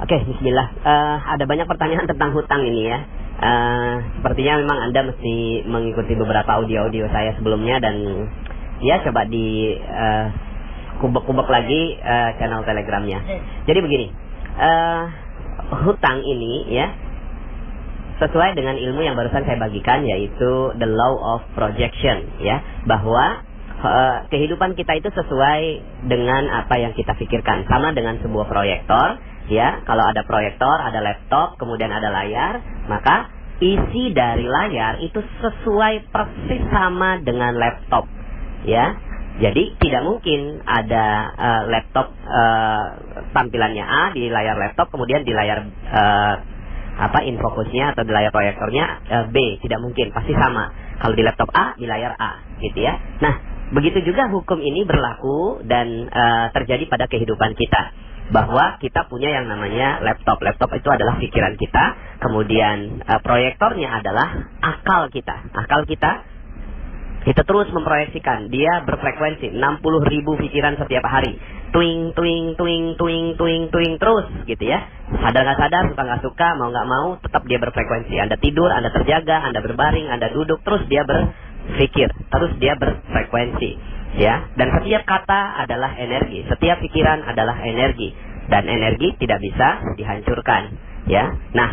Oke, bismillah. Ada banyak pertanyaan tentang hutang ini ya. Sepertinya memang Anda mesti mengikuti beberapa audio-audio saya sebelumnya dan ya coba di kubek-kubek lagi channel Telegramnya. Jadi begini, hutang ini ya sesuai dengan ilmu yang barusan saya bagikan, yaitu the law of projection ya, bahwa kehidupan kita itu sesuai dengan apa yang kita pikirkan. Sama dengan sebuah proyektor ya, kalau ada proyektor, ada laptop, kemudian ada layar, maka isi dari layar itu sesuai persis sama dengan laptop ya. Jadi tidak mungkin ada laptop tampilannya A di layar laptop, kemudian di layar infocusnya atau di layar proyektornya B, tidak mungkin, pasti sama. Kalau di laptop A, di layar A gitu ya. Nah, begitu juga hukum ini berlaku dan terjadi pada kehidupan kita, bahwa kita punya yang namanya laptop. Laptop itu adalah pikiran kita, kemudian proyektornya adalah akal kita. Akal kita terus memproyeksikan, dia berfrekuensi 60.000 pikiran setiap hari, twing twing twing twing twing twing terus gitu ya. Sadar nggak sadar, suka nggak suka, mau nggak mau, tetap dia berfrekuensi. Anda tidur, Anda terjaga, Anda berbaring, Anda duduk, terus dia berpikir, terus dia berfrekuensi ya. Dan setiap kata adalah energi, setiap pikiran adalah energi, dan energi tidak bisa dihancurkan ya. Nah,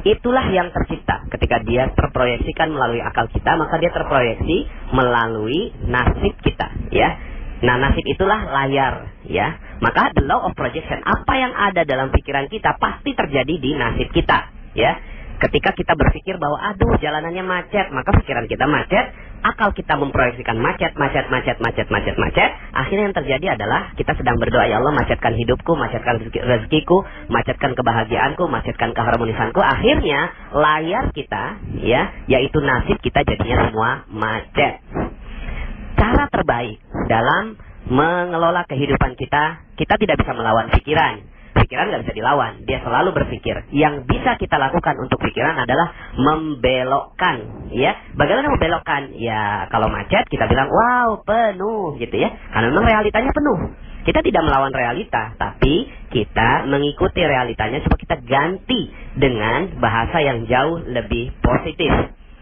itulah yang tercipta ketika dia terproyeksikan melalui akal kita, maka dia terproyeksi melalui nasib kita ya. Nah, nasib itulah layar ya. Maka the law of projection, apa yang ada dalam pikiran kita pasti terjadi di nasib kita ya. Ketika kita berpikir bahwa aduh jalanannya macet, maka pikiran kita macet, akal kita memproyeksikan macet. Akhirnya yang terjadi adalah kita sedang berdoa, ya Allah macetkan hidupku, macetkan rezekiku, macetkan kebahagiaanku, macetkan keharmonisanku. Akhirnya layar kita ya, yaitu nasib kita, jadinya semua macet. Cara terbaik dalam mengelola kehidupan kita tidak bisa melawan pikiran. Pikiran nggak bisa dilawan, dia selalu berpikir. Yang bisa kita lakukan untuk pikiran adalah membelokkan ya. Bagaimana membelokkan? Ya kalau macet kita bilang wow penuh gitu ya, karena memang realitanya penuh. Kita tidak melawan realita, tapi kita mengikuti realitanya, coba kita ganti dengan bahasa yang jauh lebih positif.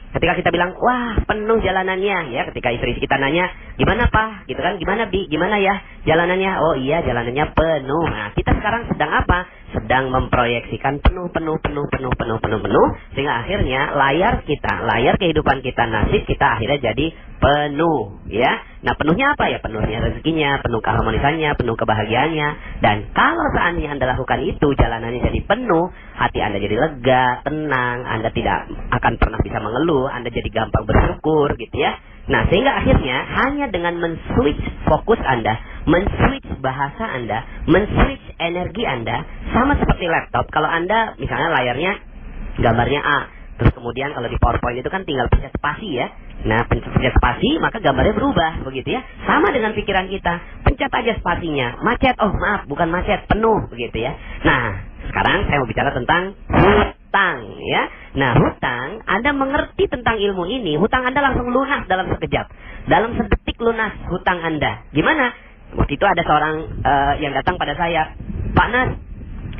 Ketika kita bilang, wah penuh jalanannya ya, ketika istri kita nanya, gimana Pak? Gitu kan, gimana Bi? Gimana ya jalanannya? Oh iya jalanannya penuh. Nah, kita sekarang sedang apa? Sedang memproyeksikan penuh, sehingga akhirnya layar kita, layar kehidupan kita, nasib kita akhirnya jadi penuh ya. Nah, penuhnya apa ya? Penuhnya rezekinya, penuh keharmonisannya, penuh kebahagiaannya. Dan kalau seandainya Anda lakukan itu, jalanannya jadi penuh, hati Anda jadi lega, tenang, Anda tidak akan pernah bisa mengeluh, Anda jadi gampang bersyukur gitu ya. Nah, sehingga akhirnya hanya dengan men-switch fokus Anda, men-switch bahasa Anda, men-switch energi Anda, sama seperti laptop. Kalau Anda misalnya layarnya gambarnya A, terus kemudian kalau di PowerPoint itu kan tinggal pencet spasi ya. Nah, pencet spasi maka gambarnya berubah begitu ya. Sama dengan pikiran kita, pencet aja spasinya. Macet, oh maaf bukan macet, penuh begitu ya. Nah, sekarang saya mau bicara tentang hutang ya. Nah, hutang, Anda mengerti tentang ilmu ini, hutang Anda langsung lunas dalam sekejap. Dalam sedetik lunas hutang Anda. Gimana? Waktu itu ada seorang yang datang pada saya, Pak Nas,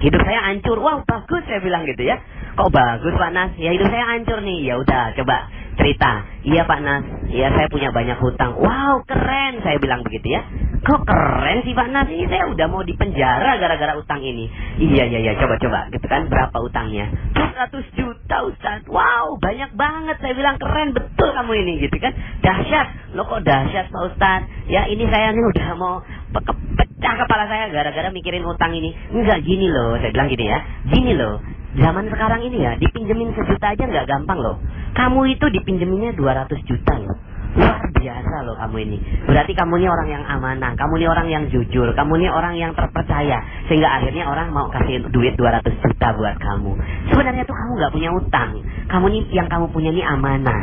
hidup saya hancur. Wow, bagus saya bilang gitu ya. Kok bagus Pak Nas? Ya hidup saya hancur nih. Ya udah, coba cerita. Iya Pak Nas, ya saya punya banyak hutang. Wow, keren saya bilang begitu ya. Kok keren sih Pak Nas? Ini saya udah mau dipenjara gara-gara utang ini. Iya, coba gitu kan, berapa utangnya? 200 juta Ustaz. Wow, banyak banget. Saya bilang keren betul kamu ini gitu kan. Dahsyat. Loh kok dahsyat Pak Ustaz? Ya ini saya nih udah mau pecah kepala saya gara-gara mikirin utang ini. Enggak, gini loh, saya bilang gini ya. Gini loh, zaman sekarang ini ya, dipinjemin 1 juta aja nggak gampang loh. Kamu itu dipinjeminnya 200 juta loh. Luar biasa loh kamu ini. Berarti kamu ini orang yang amanah, kamu ini orang yang jujur, kamu ini orang yang terpercaya, sehingga akhirnya orang mau kasih duit 200 juta buat kamu. Sebenarnya tuh kamu nggak punya utang. Kamu ini yang kamu punya ini amanah.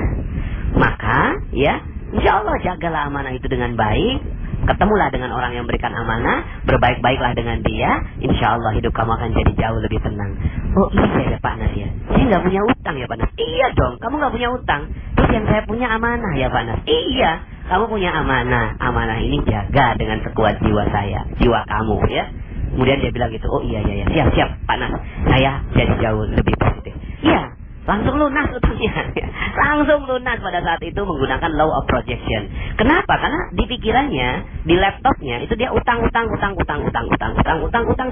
Maka ya, insya Allah jagalah amanah itu dengan baik. Ketemulah dengan orang yang berikan amanah, berbaik-baiklah dengan dia, insya Allah hidup kamu akan jadi jauh lebih tenang. Oh iya ya Pak Nas ya, saya nggak punya utang ya Pak Nas. Iya dong, kamu nggak punya utang. Terus yang saya punya amanah ya Pak Nas. Iya, kamu punya amanah. Amanah ini jaga dengan sekuat jiwa saya, jiwa kamu ya. Kemudian dia bilang gitu, oh iya, siap Pak Nas, saya jadi jauh lebih positif. Iya, langsung lunas utangnya. Langsung lunas pada saat itu menggunakan law of projection. Kenapa? Karena di pikirannya, di laptopnya itu dia utang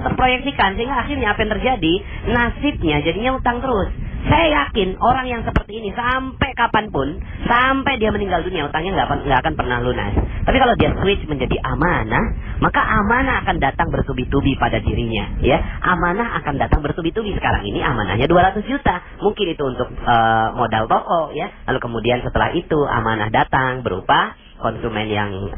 terproyeksikan, sehingga akhirnya apa yang terjadi? Nasibnya jadinya utang terus. Saya yakin orang yang seperti ini sampai kapanpun, sampai dia meninggal dunia, utangnya nggak akan pernah lunas. Tapi kalau dia switch menjadi amanah, maka amanah akan datang bertubi-tubi pada dirinya. Ya, amanah akan datang bertubi-tubi. Sekarang ini amanahnya 200 juta, mungkin itu untuk modal toko, ya. Lalu kemudian setelah itu amanah datang berupa konsumen yang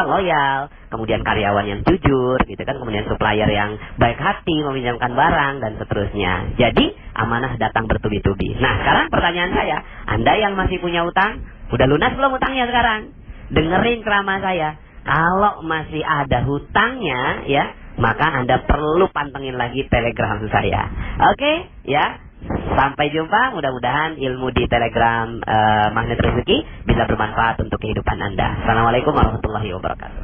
loyal, kemudian karyawan yang jujur, gitu kan, kemudian supplier yang baik hati meminjamkan barang dan seterusnya. Jadi amanah datang bertubi-tubi. Nah, sekarang pertanyaan saya, Anda yang masih punya utang, udah lunas belum utangnya sekarang? Dengerin ceramah saya. Kalau masih ada hutangnya, ya, maka Anda perlu pantengin lagi Telegram saya. Oke, ya. Sampai jumpa, mudah-mudahan ilmu di Telegram Magnet Rezeki bisa bermanfaat untuk kehidupan Anda. Assalamualaikum warahmatullahi wabarakatuh.